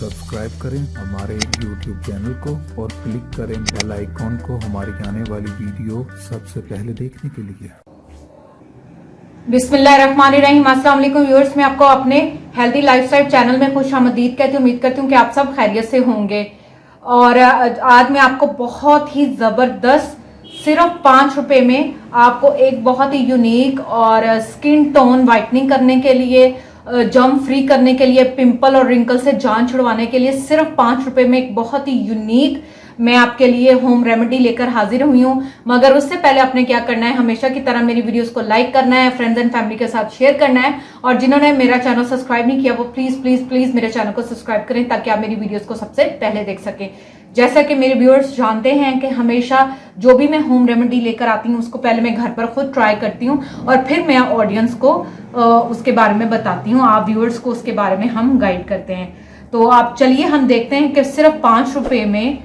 Subscribe करें हमारे YouTube channel को और क्लिक करें बेल आइकॉन को हमारी आने वाली वीडियो सबसे पहले देखने के लिए। बिस्मिल्लाहिर्रहमानिर्रहीम। अस्सलाम वालेकुम व्यूअर्स, मैं आपको अपने हेल्दी लाइफस्टाइल चैनल में खुशामदीद कहती हूँ। उम्मीद करती हूँ कि आप सब खैरियत से होंगे। और आज मैं आपको बहुत ही ज़बरदस्त सिर्फ 5 रुपए में आपको एक बहुत ही यूनिक और स्किन टोन वाइटनिंग करने के लिए, जर्म फ्री करने के लिए, पिंपल और रिंकल से जान छुड़वाने के लिए सिर्फ 5 रुपए में एक बहुत ही यूनिक मैं आपके लिए होम रेमेडी लेकर हाजिर हुई हूँ। मगर उससे पहले आपने क्या करना है, हमेशा की तरह मेरी वीडियोस को लाइक करना है, फ्रेंड्स एंड फैमिली के साथ शेयर करना है, और जिन्होंने मेरा चैनल सब्सक्राइब नहीं किया वो प्लीज प्लीज प्लीज मेरे चैनल को सब्सक्राइब करें ताकि आप मेरी वीडियोस को सबसे पहले देख सकें। जैसा कि मेरे व्यूअर्स जानते हैं कि हमेशा जो भी मैं होम रेमेडी लेकर आती हूँ उसको पहले मैं घर पर खुद ट्राई करती हूँ और फिर मैं ऑडियंस को उसके बारे में बताती हूँ, आप व्यूअर्स को उसके बारे में हम गाइड करते हैं। तो आप चलिए हम देखते हैं कि सिर्फ 5 रुपए में,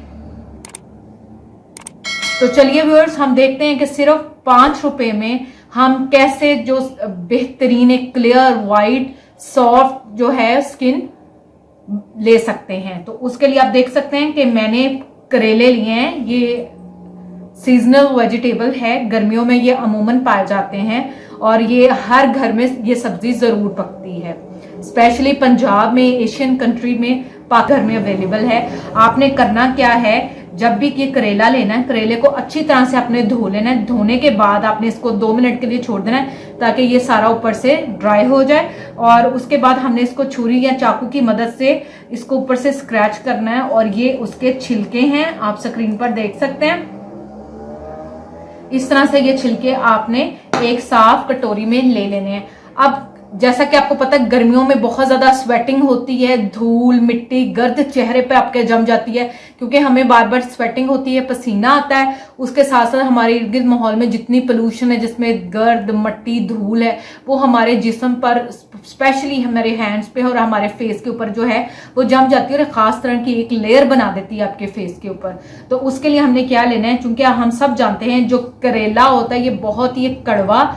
तो चलिए व्यूअर्स हम देखते हैं कि सिर्फ 5 रुपए में हम कैसे जो बेहतरीन एक क्लियर वाइट सॉफ्ट जो है स्किन ले सकते हैं। तो उसके लिए आप देख सकते हैं कि मैंने करेले लिए हैं। ये सीजनल वेजिटेबल है, गर्मियों में ये अमूमन पाए जाते हैं और ये हर घर में ये सब्जी जरूर पकती है। स्पेशली पंजाब में, एशियन कंट्री में पाकघर में अवेलेबल है। आपने करना क्या है, जब भी ये करेला लेना है, करेले को अच्छी तरह से आपने धो लेना है। धोने के बाद आपने इसको 2 मिनट के लिए छोड़ देना है ताकि ये सारा ऊपर से ड्राई हो जाए, और उसके बाद हमने इसको छुरी या चाकू की मदद से इसको ऊपर से स्क्रैच करना है। और ये उसके छिलके हैं, आप स्क्रीन पर देख सकते हैं। इस तरह से ये छिलके आपने एक साफ कटोरी में ले लेने हैं। अब जैसा कि आपको पता है गर्मियों में बहुत ज्यादा स्वेटिंग होती है, धूल मिट्टी गर्द चेहरे पे आपके जम जाती है क्योंकि हमें बार बार स्वेटिंग होती है, पसीना आता है। उसके साथ साथ हमारे इर्द गिर्द माहौल में जितनी पोल्यूशन है, जिसमें गर्द मट्टी धूल है, वो हमारे जिस्म पर, स्पेशली हमारे हैंड्स पे और हमारे फेस के ऊपर जो है वो जम जाती है और खास तरह की एक लेयर बना देती है आपके फेस के ऊपर। तो उसके लिए हमने क्या लेना है, चूंकि हम सब जानते हैं जो करेला होता है ये बहुत ही कड़वा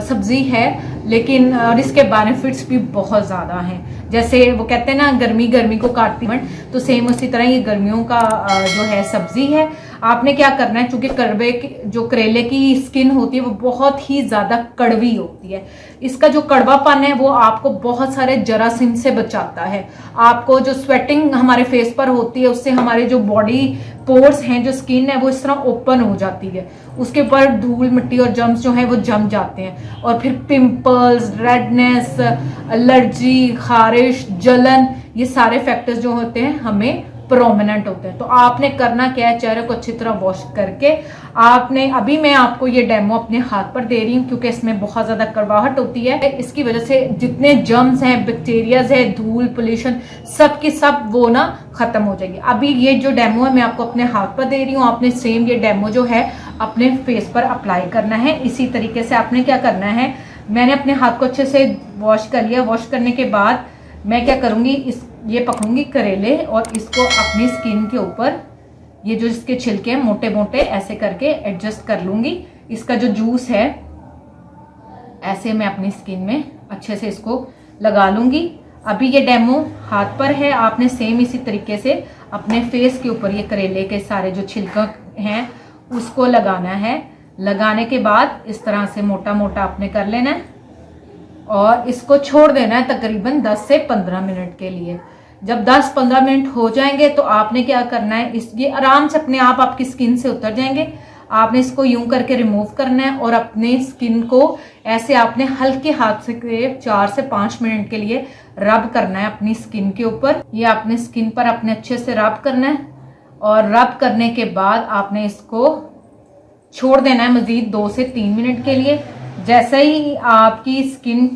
सब्जी है, लेकिन और इसके बेनिफिट्स भी बहुत ज्यादा हैं। जैसे वो कहते हैं ना, गर्मी गर्मी को काटती है, तो सेम उसी तरह ये गर्मियों का जो है सब्जी है। आपने क्या करना है, चूंकि जो करेले की स्किन होती है वो बहुत ही ज्यादा कड़वी होती है, इसका जो कड़वापन है वो आपको बहुत सारे जरासीम से बचाता है। आपको जो स्वेटिंग हमारे फेस पर होती है उससे हमारे जो बॉडी पोर्स हैं, जो स्किन है वो इस तरह ओपन हो जाती है, उसके ऊपर धूल मिट्टी और जर्म्स जो है वो जम जाते हैं, और फिर पिंपल्स, रेडनेस, एलर्जी, खारिश, जलन, ये सारे फैक्टर्स जो होते हैं हमें प्रोमिनेंट होते हैं। तो आपने करना क्या है, चेहरे को अच्छी तरह वॉश करके आपने, अभी मैं आपको ये डेमो अपने हाथ पर दे रही हूँ क्योंकि इसमें बहुत ज्यादा कड़वाहट होती है, इसकी वजह से जितने जर्म्स हैं, बैक्टीरियाज है, धूल, पोल्यूशन, सब की सब वो ना खत्म हो जाएगी। अभी ये जो डेमो है मैं आपको अपने हाथ पर दे रही हूँ, आपने सेम ये डेमो जो है अपने फेस पर अप्लाई करना है। इसी तरीके से आपने क्या करना है, मैंने अपने हाथ को अच्छे से वॉश कर लिया। वॉश करने के बाद मैं क्या करूंगी, ये पकड़ूंगी करेले और इसको अपनी स्किन के ऊपर, ये जो इसके छिलके हैं मोटे मोटे, ऐसे करके एडजस्ट कर लूंगी। इसका जो जूस है ऐसे मैं अपनी स्किन में अच्छे से इसको लगा लूंगी। अभी ये डेमो हाथ पर है, आपने सेम इसी तरीके से अपने फेस के ऊपर ये करेले के सारे जो छिलका हैं उसको लगाना है। लगाने के बाद इस तरह से मोटा मोटा आपने कर लेना है और इसको छोड़ देना है तकरीबन 10 से 15 मिनट के लिए। जब 10-15 मिनट हो जाएंगे तो आपने क्या करना है, ये आराम से अपने आप आपकी स्किन से उतर जाएंगे। आपने इसको यूं करके रिमूव करना है और अपने स्किन को ऐसे आपने हल्के हाथ से 4 से 5 मिनट के लिए रब करना है अपनी स्किन के ऊपर। ये अपने स्किन पर अपने अच्छे से रब करना है और रब करने के बाद आपने इसको छोड़ देना है मजीद 2 से 3 मिनट के लिए। जैसे ही आपकी स्किन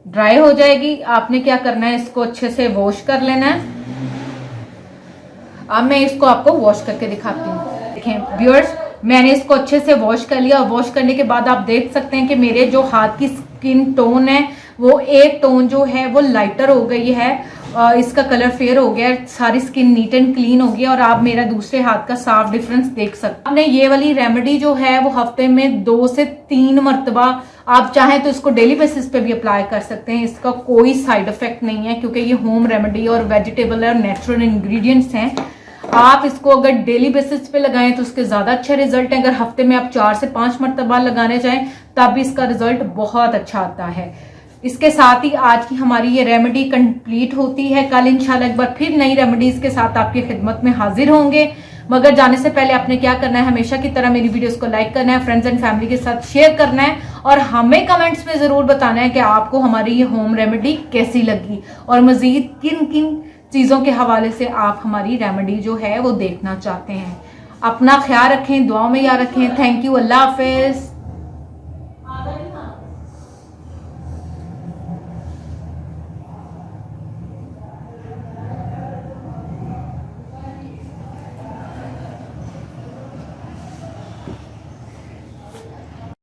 ड्राई हो जाएगी आपने क्या करना है, इसको अच्छे से वॉश कर लेना है। अब मैं इसको आपको वॉश करके दिखाती हूँ। देखें व्यूअर्स, मैंने इसको अच्छे से वॉश कर लिया। वॉश करने के बाद आप देख सकते हैं कि मेरे जो हाथ की स्किन टोन है वो एक टोन जो है वो लाइटर हो गई है, इसका कलर फेयर हो गया, सारी स्किन नीट एंड क्लीन हो गई और आप मेरा दूसरे हाथ का साफ डिफरेंस देख सकते हैं। आपने ये वाली रेमेडी जो है वो हफ्ते में 2 से 3 मरतबा आप चाहें तो इसको डेली बेसिस पे भी अप्लाई कर सकते हैं। इसका कोई साइड इफेक्ट नहीं है क्योंकि ये होम रेमेडी और वेजिटेबल और नेचुरल इंग्रेडिएंट्स हैं। आप इसको अगर डेली बेसिस पे लगाएं तो उसके ज़्यादा अच्छे रिजल्ट हैं। अगर हफ्ते में आप 4 से 5 मरतबा लगाने चाहें तब भी इसका रिजल्ट बहुत अच्छा आता है। इसके साथ ही आज की हमारी ये रेमेडी कंप्लीट होती है। कल इंशाल्लाह एक बार फिर नई रेमेडीज के साथ आपकी खिदमत में हाजिर होंगे। मगर जाने से पहले आपने क्या करना है, हमेशा की तरह मेरी वीडियोस को लाइक करना है, फ्रेंड्स एंड फैमिली के साथ शेयर करना है और हमें कमेंट्स में जरूर बताना है कि आपको हमारी ये होम रेमेडी कैसी लगी और मजीद किन किन चीज़ों के हवाले से आप हमारी रेमेडी जो है वो देखना चाहते हैं। अपना ख्याल रखें, दुआ में याद रखें। Thank you, Allah Hafiz.